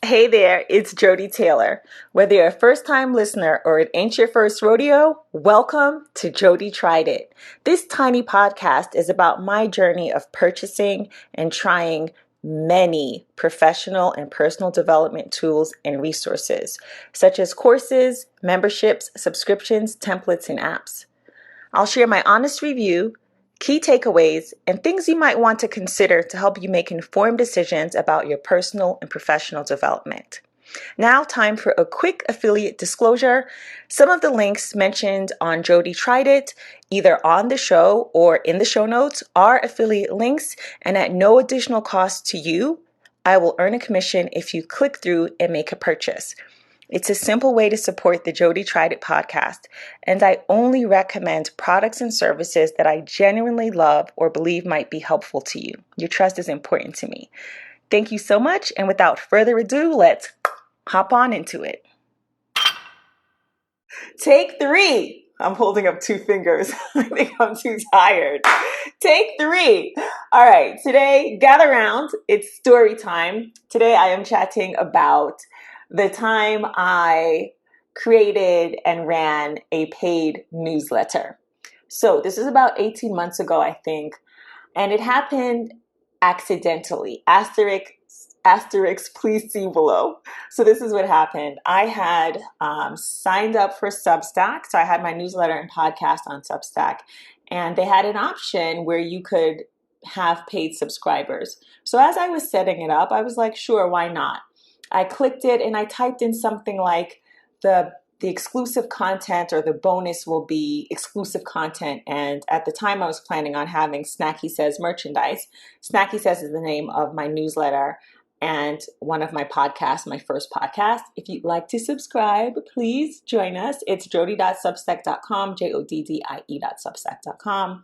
Hey there, it's Joddie Taylor. Whether you're a first-time listener or it ain't your first rodeo, welcome to Joddie Tried It. This tiny podcast is about my journey of purchasing and trying many professional and personal development tools and resources, such as courses, memberships, subscriptions, templates, and apps. I'll share my honest review, key takeaways, and things you might want to consider to help you make informed decisions about your personal and professional development. Now, time for a quick affiliate disclosure. Some of the links mentioned on Joddie Tried It, either on the show or in the show notes, are affiliate links, and at no additional cost to you, I will earn a commission if you click through and make a purchase. It's a simple way to support the Joddie Tried It podcast, and I only recommend products and services that I genuinely love or believe might be helpful to you. Your trust is important to me. Thank you so much, and without further ado, let's hop on into it. Take 3. I'm holding up 2 fingers. I think I'm too tired. Take 3. All right, today, gather around. It's story time. Today I am chatting about the time I created and ran a paid newsletter. So this is about 18 months ago, I think, and it happened accidentally. Asterisk, please see below. So this is what happened. I had signed up for Substack. So I had my newsletter and podcast on Substack, and they had an option where you could have paid subscribers. So as I was setting it up, I was like, sure, why not? I clicked it and I typed in something like the exclusive content or the bonus will be exclusive content. And at the time I was planning on having Snacky Says merchandise. Snacky Says is the name of my newsletter and one of my podcasts, my first podcast. If you'd like to subscribe, please join us. It's joddie.substack.com, joddie.substack.com.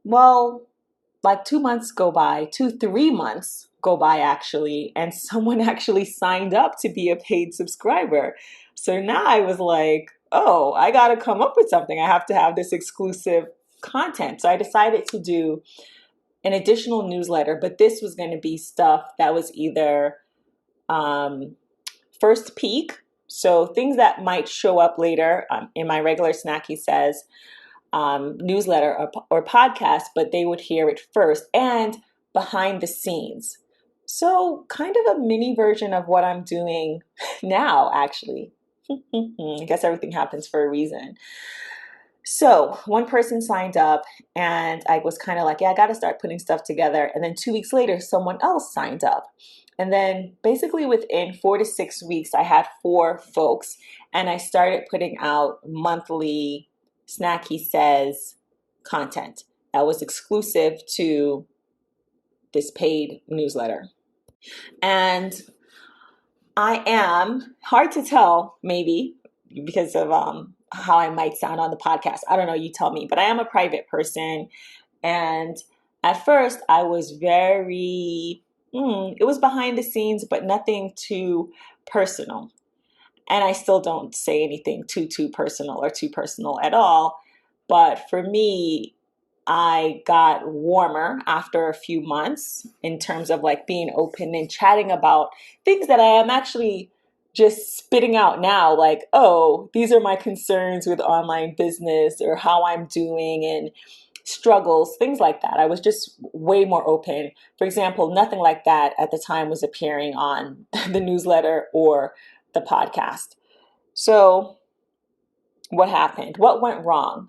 Well, like 2 months go by, 3 months go by actually, and someone actually signed up to be a paid subscriber. So now I was like, oh, I got to come up with something. I have to have this exclusive content. So I decided to do an additional newsletter, but this was going to be stuff that was either first peek, so things that might show up later in my regular Snacky Says newsletter or podcast, but they would hear it first, and behind the scenes. So kind of a mini version of what I'm doing now, actually. I guess everything happens for a reason. So one person signed up and I was kind of like, yeah, I got to start putting stuff together. And then 2 weeks later, someone else signed up. And then basically within 4 to 6 weeks, I had 4 folks and I started putting out monthly Snacky Says content that was exclusive to this paid newsletter. And I am, hard to tell maybe because of how I might sound on the podcast. I don't know, you tell me, but I am a private person. And at first I was very, it was behind the scenes, but nothing too personal. And I still don't say anything too personal or too personal at all. But for me, I got warmer after a few months in terms of like being open and chatting about things that I am actually just spitting out now, like, oh, these are my concerns with online business or how I'm doing and struggles, things like that. I was just way more open. For example, nothing like that at the time was appearing on the newsletter or the podcast. So what happened? What went wrong?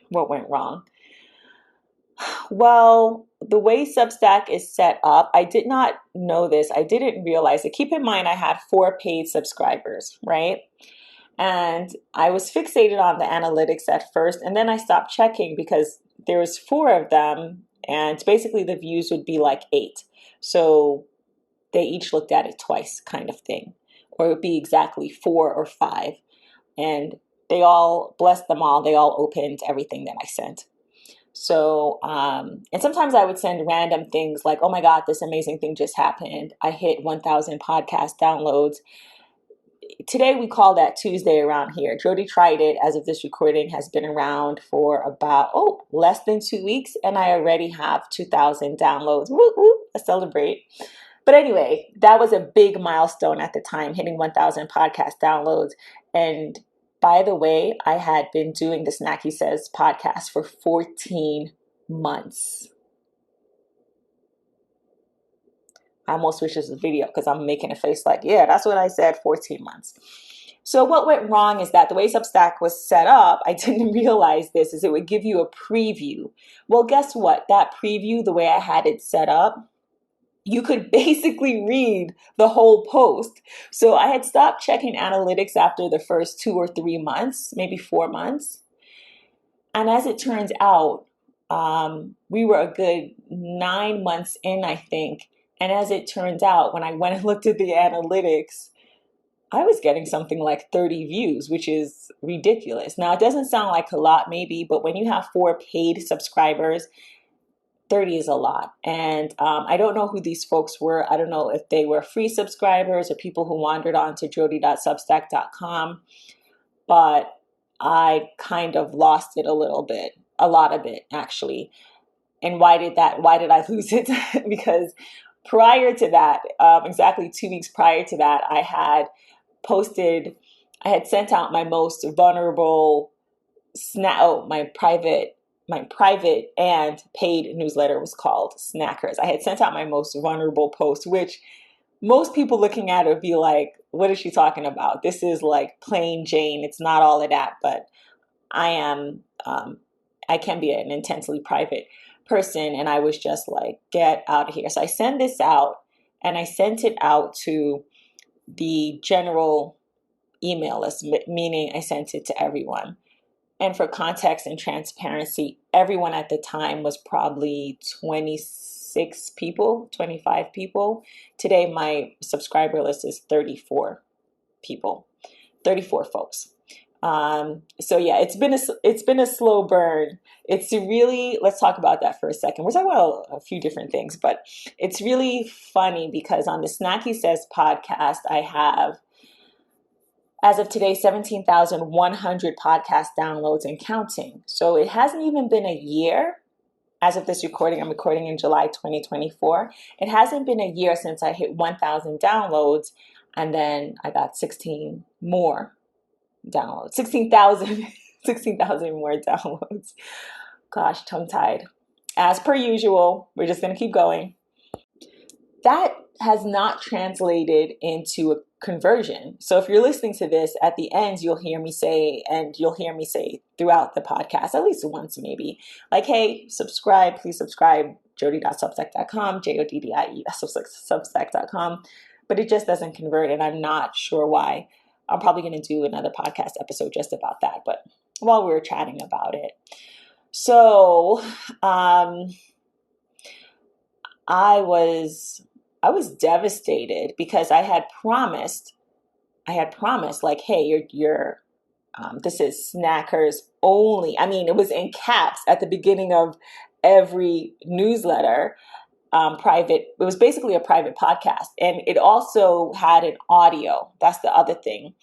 What went wrong? Well, the way Substack is set up, I did not know this. I didn't realize it. Keep in mind, I had 4 paid subscribers, right? And I was fixated on the analytics at first, and then I stopped checking because there was 4 of them, and basically the views would be like 8. So they each looked at it twice kind of thing, or it would be exactly 4 or 5. And they all, bless them all, they all opened everything that I sent. So, and sometimes I would send random things like, oh my God, this amazing thing just happened. I hit 1,000 podcast downloads. Today we call that Tuesday around here. Joddie Tried It, as of this recording, has been around for about, less than 2 weeks. And I already have 2,000 downloads. Woo, woo. let's celebrate. But anyway, that was a big milestone at the time, hitting 1,000 podcast downloads. And by the way, I had been doing the Snacky Says podcast for 14 months. I almost wish this was a video because I'm making a face like, yeah, that's what I said, 14 months. So what went wrong is that the way Substack was set up, I didn't realize this, is it would give you a preview. Well, guess what? That preview, the way I had it set up, you could basically read the whole post. So I had stopped checking analytics after the first 2 or 3 months, maybe 4 months. And as it turns out, we were a good 9 months in, I think. And as it turns out, when I went and looked at the analytics, I was getting something like 30 views, which is ridiculous. Now, it doesn't sound like a lot, maybe, but when you have 4 paid subscribers, 30 is a lot. And I don't know who these folks were. I don't know if they were free subscribers or people who wandered on to joddie.substack.com, but I kind of lost it a little bit, a lot of it, actually. And why did I lose it? Because prior to that, exactly 2 weeks prior to that, I had sent out my most vulnerable my private and paid newsletter was called Snackers. I had sent out my most vulnerable post, which most people looking at it would be like, what is she talking about? This is like plain Jane. It's not all of that, but I can be an intensely private person. And I was just like, get out of here. So I sent this out, and I sent it out to the general email list, meaning I sent it to everyone. And for context and transparency, everyone at the time was probably 26 people, 25 people. Today, my subscriber list is 34 people, 34 folks. So yeah, it's been a slow burn. It's really, let's talk about that for a second. We're talking about a few different things, but it's really funny because on the Snacky Says podcast, I have, as of today, 17,100 podcast downloads and counting. So it hasn't even been a year. As of this recording, I'm recording in July 2024. It hasn't been a year since I hit 1,000 downloads, and then I got 16 more downloads. 16,000 more downloads. Gosh, tongue-tied. As per usual, we're just going to keep going. That has not translated into a conversion. So if you're listening to this, at the end, you'll hear me say throughout the podcast, at least once maybe, like, hey, subscribe, please subscribe, joddie.substack.com, joddie.substack.com. But it just doesn't convert, and I'm not sure why. I'm probably going to do another podcast episode just about that, but while we were chatting about it. So I was devastated because I had promised like, hey, you're this is Snackers only. I mean, it was in caps at the beginning of every newsletter. It was basically a private podcast, and it also had an audio. That's the other thing.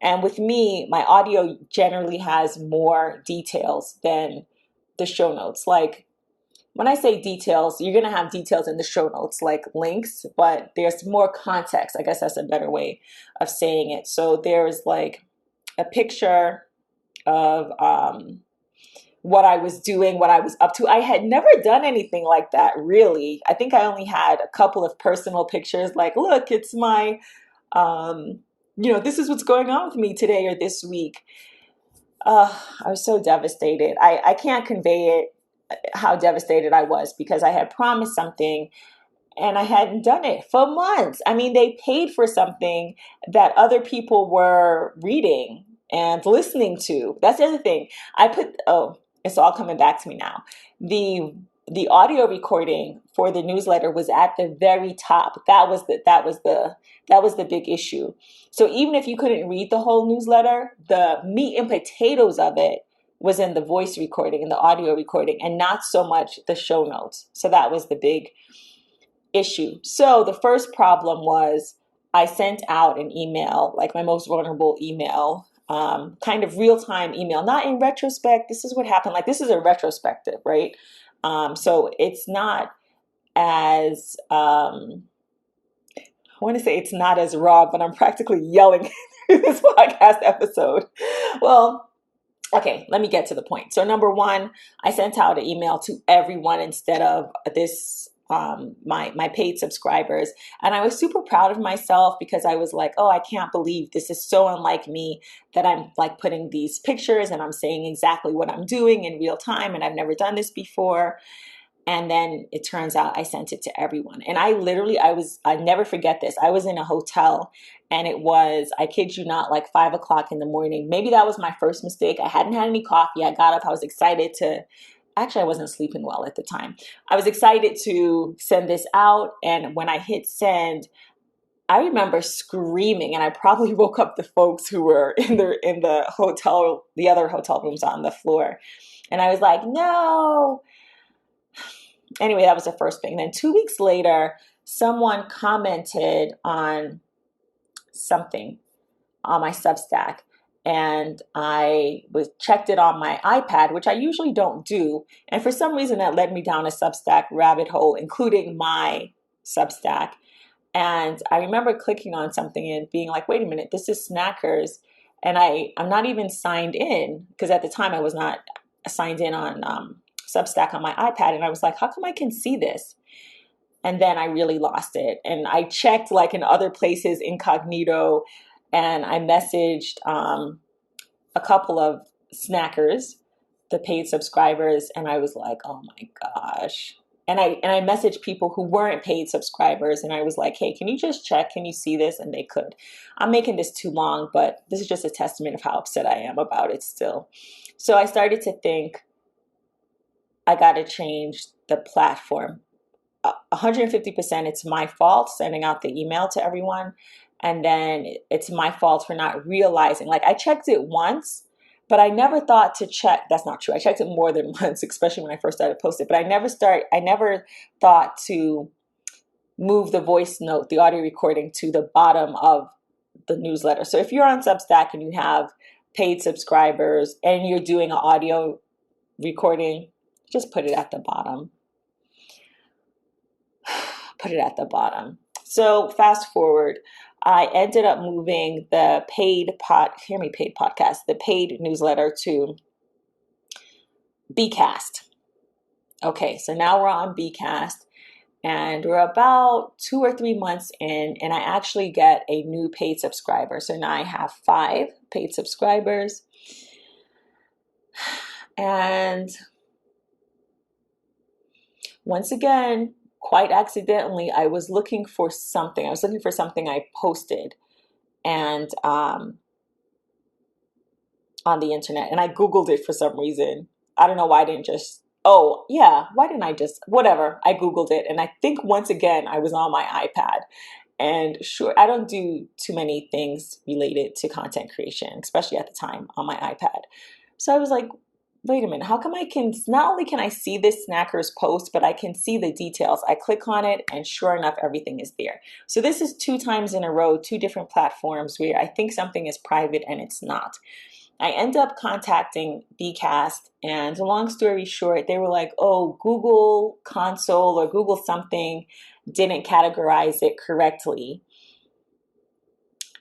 And with me, my audio generally has more details than the show notes. Like, when I say details, you're going to have details in the show notes, like links, but there's more context. I guess that's a better way of saying it. So there's like a picture of what I was doing, what I was up to. I had never done anything like that, really. I think I only had a couple of personal pictures, like, look, it's my, this is what's going on with me today or this week. I was so devastated. I can't convey it, how devastated I was, because I had promised something and I hadn't done it for months. I mean, they paid for something that other people were reading and listening to. That's the other thing. It's all coming back to me now. The audio recording for the newsletter was at the very top. That was the big issue. So even if you couldn't read the whole newsletter, the meat and potatoes of it was in the voice recording and the audio recording, and not so much the show notes. So that was the big issue. So the first problem was I sent out an email, like my most vulnerable email, kind of real-time email, not in retrospect. This is what happened. Like, this is a retrospective, right? So it's not as, I want to say it's not as raw, but I'm practically yelling through this podcast episode. Well, okay, let me get to the point. So number one, I sent out an email to everyone instead of this my paid subscribers, and I was super proud of myself because I was like, oh, I can't believe this is so unlike me that I'm like putting these pictures and I'm saying exactly what I'm doing in real time, and I've never done this before. And then it turns out I sent it to everyone. And I never forget this. I was in a hotel and it was, I kid you not, like 5 o'clock in the morning. Maybe that was my first mistake. I hadn't had any coffee. I got up. I was excited to, actually, I wasn't sleeping well at the time. I was excited to send this out. And when I hit send, I remember screaming, and I probably woke up the folks who were in the hotel, the other hotel rooms on the floor. And I was like, no. Anyway, that was the first thing. Then 2 weeks later, someone commented on something on my Substack, and I was checked it on my iPad, which I usually don't do. And for some reason, that led me down a Substack rabbit hole, including my Substack. And I remember clicking on something and being like, wait a minute, this is Snackers. And I'm not even signed in, because at the time I was not signed in on Substack on my iPad. And I was like, how come I can see this? And then I really lost it. And I checked like in other places incognito, and I messaged a couple of Snackers, the paid subscribers, and I was like, oh my gosh. And I messaged people who weren't paid subscribers, and I was like, hey, can you just check? Can you see this? And they could. I'm making this too long, but this is just a testament of how upset I am about it still. So I started to think, I got to change the platform. 150% it's my fault sending out the email to everyone. And then it's my fault for not realizing. Like, I checked it once, but I never thought to check. That's not true. I checked it more than once, especially when I first started posting. But I never thought to move the voice note, the audio recording, to the bottom of the newsletter. So if you're on Substack and you have paid subscribers and you're doing an audio recording, just put it at the bottom. Put it at the bottom. So fast forward, I ended up moving the paid podcast, the paid newsletter to Bcast. Okay, so now we're on Bcast, and we're about 2 or 3 months in, and I actually get a new paid subscriber. So now I have 5 paid subscribers. And once again, quite accidentally, I was looking for something. I was looking for something I posted and on the internet, and I Googled it for some reason. I don't know why I didn't just, oh yeah, why didn't I just, whatever. I Googled it, and I think once again, I was on my iPad. And sure, I don't do too many things related to content creation, especially at the time on my iPad. So I was like, wait a minute, how come not only can I see this Snackers post, but I can see the details. I click on it, and sure enough, everything is there. So this is 2 times in a row, 2 different platforms where I think something is private and it's not. I end up contacting Bcast, and long story short, they were like, oh, Google Console or Google something didn't categorize it correctly.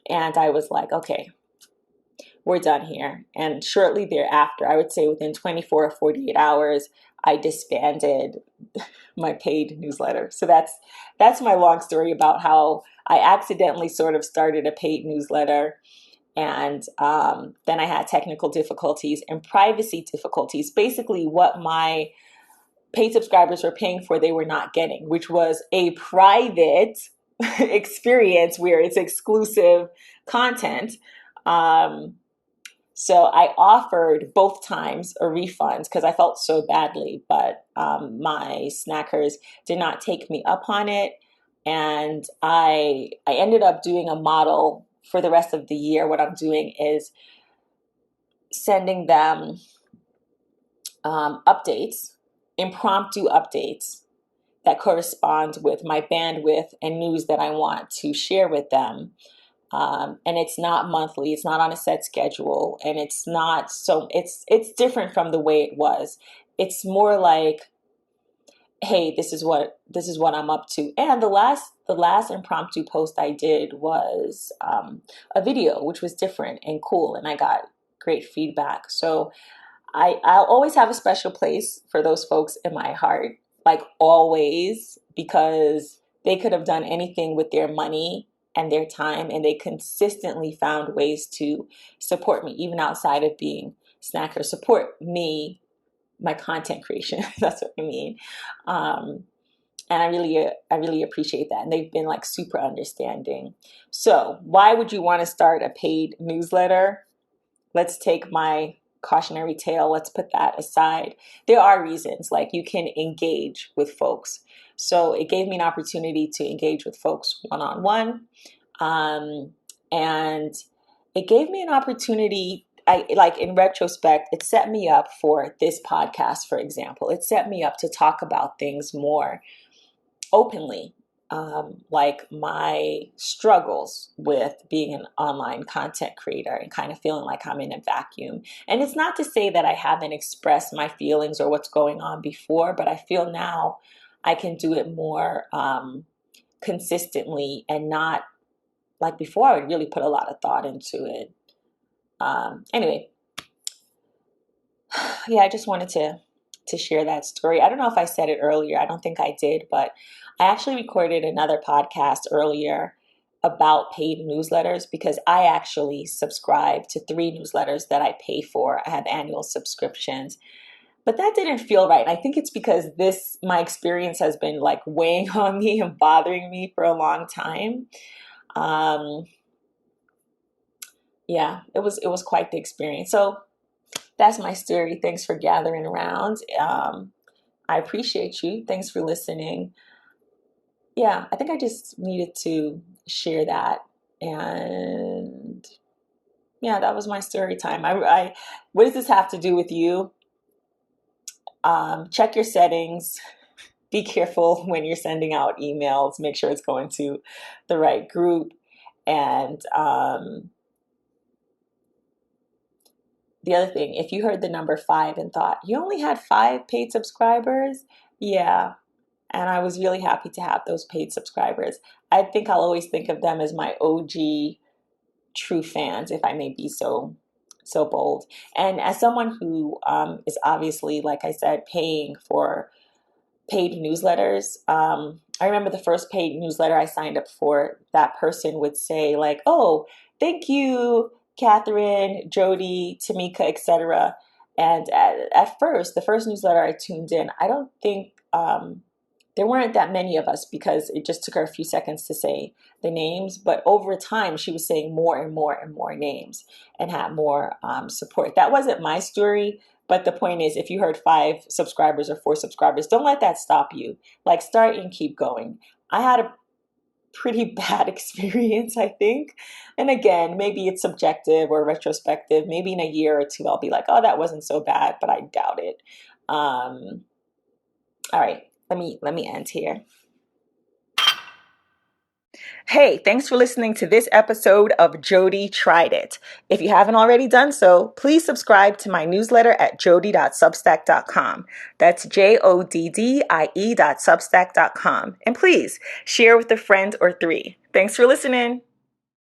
And I was like, okay, we're done here. And shortly thereafter, I would say within 24 or 48 hours, I disbanded my paid newsletter. So that's my long story about how I accidentally sort of started a paid newsletter. And then I had technical difficulties and privacy difficulties. Basically, what my paid subscribers were paying for, they were not getting, which was a private experience where it's exclusive content. So I offered both times a refund because I felt so badly, but my Snackers did not take me up on it. And I ended up doing a model for the rest of the year. What I'm doing is sending them updates, impromptu updates that correspond with my bandwidth and news that I want to share with them. And it's not monthly, it's not on a set schedule, and it's not, so it's different from the way it was. It's more like hey, this is what I'm up to. And the last impromptu post I did was a video, which was different and cool, and I got great feedback. So I'll always have a special place for those folks in my heart, like always, because they could have done anything with their money and their time, and they consistently found ways to support me, even outside of being snacker, support me, my content creation. That's what I mean. Um, and I really appreciate that. And they've been like super understanding. So why would you want to start a paid newsletter? Let's take my cautionary tale, let's put that aside. There are reasons, like you can engage with folks. So it gave me an opportunity to engage with folks one-on-one. And it gave me an opportunity. I like in retrospect, it set me up for this podcast, for example. It set me up to talk about things more openly, like my struggles with being an online content creator and kind of feeling like I'm in a vacuum. And it's not to say that I haven't expressed my feelings or what's going on before, but I feel now I can do it more consistently, and not like before. I would really put a lot of thought into it. Anyway, yeah, I just wanted to share that story. I don't know if I said it earlier. I don't think I did, but I actually recorded another podcast earlier about paid newsletters, because I actually subscribe to 3 newsletters that I pay for. I have annual subscriptions. But that didn't feel right. I think it's because my experience has been like weighing on me and bothering me for a long time. Um, yeah, it was quite the experience. So that's my story. Thanks for gathering around. I appreciate you. Thanks for listening. Yeah, I think I just needed to share that. And yeah, that was my story time. What does this have to do with you? Check your settings. Be careful when you're sending out emails. Make sure it's going to the right group. And the other thing, if you heard the number 5 and thought you only had 5 paid subscribers, yeah. And I was really happy to have those paid subscribers. I think I'll always think of them as my OG true fans, if I may be so bold. And as someone who is obviously, like I said, paying for paid newsletters, I remember the first paid newsletter I signed up for, that person would say like, "Oh, thank you, Catherine, Jody, Tamika, etc." And at first, the first newsletter I tuned in, I don't think there weren't that many of us, because it just took her a few seconds to say the names. But over time, she was saying more and more and more names and had more support. That wasn't my story. But the point is, if you heard 5 subscribers or 4 subscribers, don't let that stop you. Like, start and keep going. I had a pretty bad experience, I think. And again, maybe it's subjective or retrospective. Maybe in a year or two, I'll be like, oh, that wasn't so bad, but I doubt it. All right, let me end here. Hey, thanks for listening to this episode of Joddie Tried It. If you haven't already done so, please subscribe to my newsletter at joddie.substack.com. That's JODDIE.substack.com. And please share with a friend or 3. Thanks for listening.